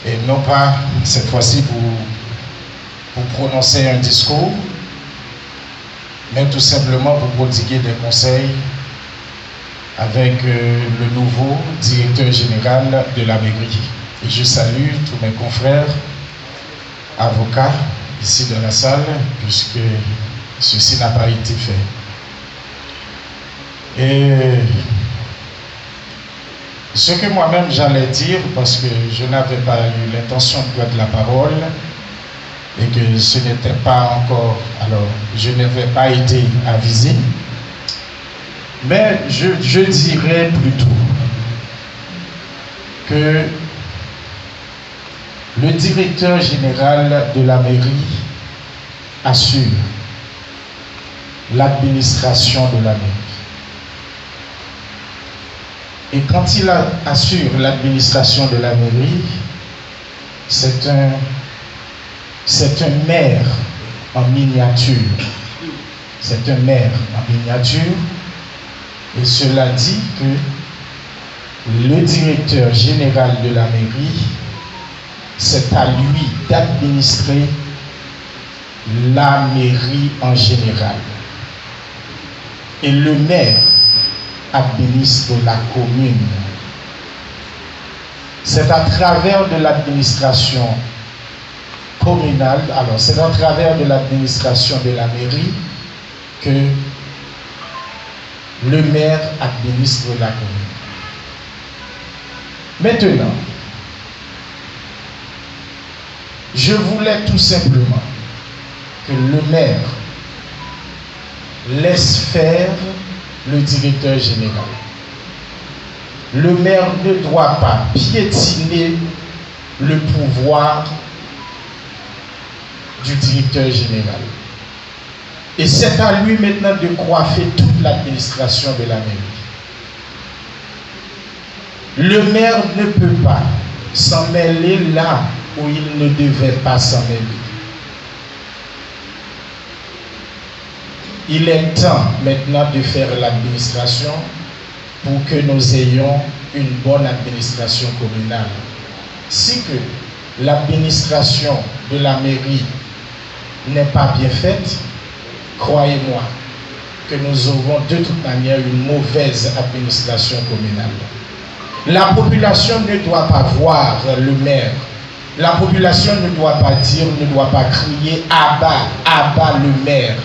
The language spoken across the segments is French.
Et non pas cette fois-ci pour prononcer un discours, mais tout simplement pour prodiguer des conseils avec le nouveau directeur général de la mairie. Et je salue tous mes confrères avocats ici dans la salle, puisque ceci n'a pas été fait. Et ce que moi-même j'allais dire, parce que je n'avais pas eu l'intention de prendre la parole, et que ce n'était pas encore, alors je n'avais pas été avisé, mais je dirais plutôt que le directeur général de la mairie assure l'administration de la mairie. Et quand il assure l'administration de la mairie, c'est un maire en miniature. C'est un maire en miniature. Et cela dit que le directeur général de la mairie, c'est à lui d'administrer la mairie en général. Et le maire administre la commune. C'est à travers de l'administration communale, alors c'est à travers de l'administration de la mairie que le maire administre la commune. Maintenant, je voulais tout simplement que le maire laisse faire le directeur général. Le maire ne doit pas piétiner le pouvoir du directeur général. Et c'est à lui maintenant de coiffer toute l'administration de la mairie. Le maire ne peut pas s'en mêler là où il ne devait pas s'en mêler. Il est temps maintenant de faire l'administration pour que nous ayons une bonne administration communale. Si que l'administration de la mairie n'est pas bien faite, croyez-moi que nous aurons de toute manière une mauvaise administration communale. La population ne doit pas voir le maire. La population ne doit pas dire, ne doit pas crier « abat, abat le maire ».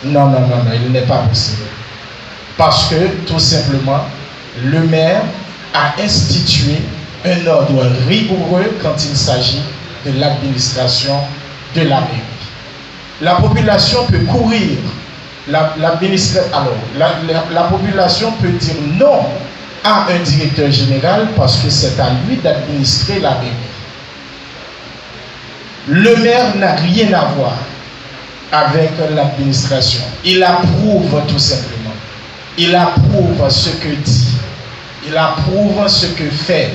Non, non, non, non, il n'est pas possible. Parce que, tout simplement, le maire a institué un ordre rigoureux quand il s'agit de l'administration de la mairie. La population peut courir. La population peut dire non à un directeur général parce que c'est à lui d'administrer la mairie. Le maire n'a rien à voir avec l'administration. Il approuve tout simplement. Il approuve ce que dit. Il approuve ce que fait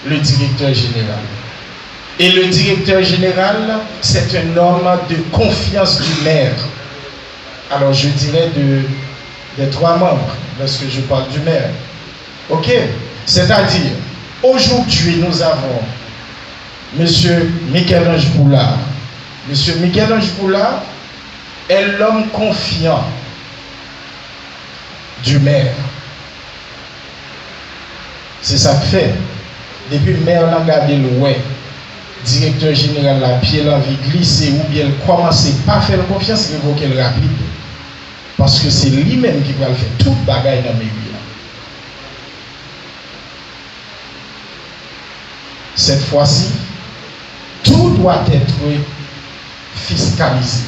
le directeur général. Et le directeur général, c'est un homme de confiance du maire. Alors je dirais des trois membres lorsque je parle du maire. Ok? C'est-à-dire, aujourd'hui nous avons M. Michel-Ange Boulard. M. Michel-Ange Boulard est l'homme confiant du maire. C'est ça que fait. Depuis le maire l'a gardé le ouais, directeur général la pied l'envie glisser ou bien commencer pas faire confiance, révoquer le rapide. Parce que c'est lui-même qui va le faire toute bagaille dans mes vies. Cette fois-ci, tout doit être fiscalisé.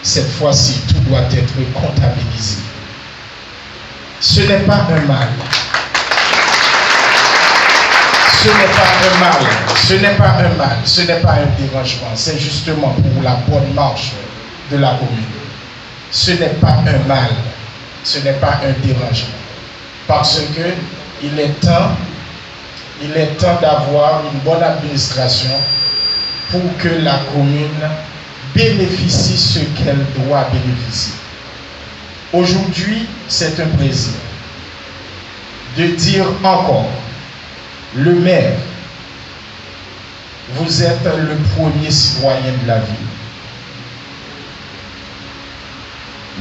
Cette fois-ci, tout doit être comptabilisé. Ce n'est pas un mal. Ce n'est pas un mal. Ce n'est pas un mal. Ce n'est pas un dérangement. C'est justement pour la bonne marche de la commune. Ce n'est pas un mal. Ce n'est pas un dérangement. Parce que il est temps d'avoir une bonne administration pour que la commune bénéficie ce qu'elle doit bénéficier. Aujourd'hui, c'est un plaisir de dire encore, le maire Vous êtes le premier citoyen de la ville.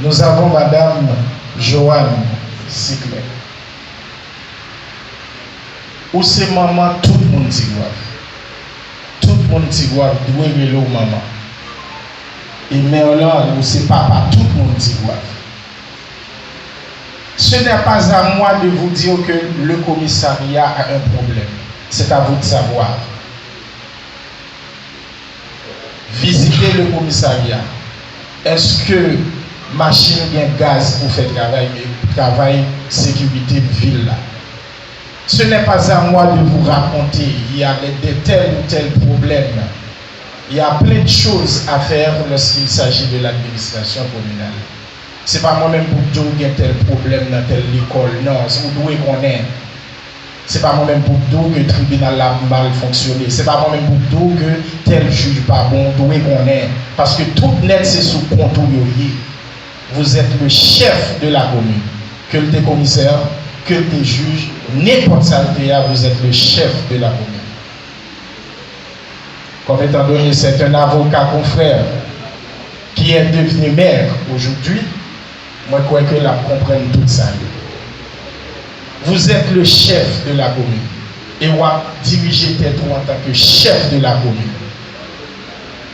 Nous avons Madame Joanne Siclet. Ou c'est maman, tout le monde dit tout le monde dit doit vélo maman. Et Merlan, ou c'est papa, tout le monde dit Ce n'est pas à moi de vous dire que le commissariat a un problème. C'est à vous de savoir. Visitez le commissariat. Est-ce que machine bien gaz pour faire travail sécurité de ville là? Ce n'est pas à moi de vous raconter. Il y a de tels ou tels problèmes. Il y a plein de choses à faire lorsqu'il s'agit de l'administration communale. Ce n'est pas moi-même pour dire qu'il y a tel problème dans telle école. Non, c'est vous devez connaître. Ce n'est pas moi-même pour dire que le tribunal a mal fonctionné. Ce n'est pas moi-même pour dire que tel juge pas bon. Vous devez connaître. Parce que tout net, c'est sous contrôle. Vous êtes le chef de la commune. Que le commissaire, que le juge, n'importe ça, vous êtes le chef de la commune. Comme étant donné, c'est un avocat confrère qui est devenu maire aujourd'hui, moi je crois que la comprenne tout ça. Vous êtes le chef de la commune et vous dirigez tête en tant que chef de la commune.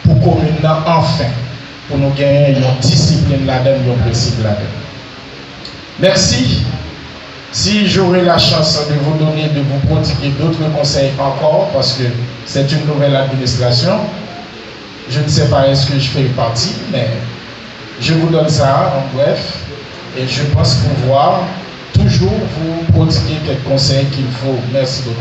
Pour commune enfin, pour nous gagner une discipline là-dedans, une principe là-dedans. Merci. Si j'aurai la chance de vous donner, de vous prodiguer d'autres conseils encore, parce que c'est une nouvelle administration, je ne sais pas est-ce que je fais partie, mais je vous donne ça en bref, et je pense pouvoir toujours vous prodiguer quelques conseils qu'il faut. Merci beaucoup.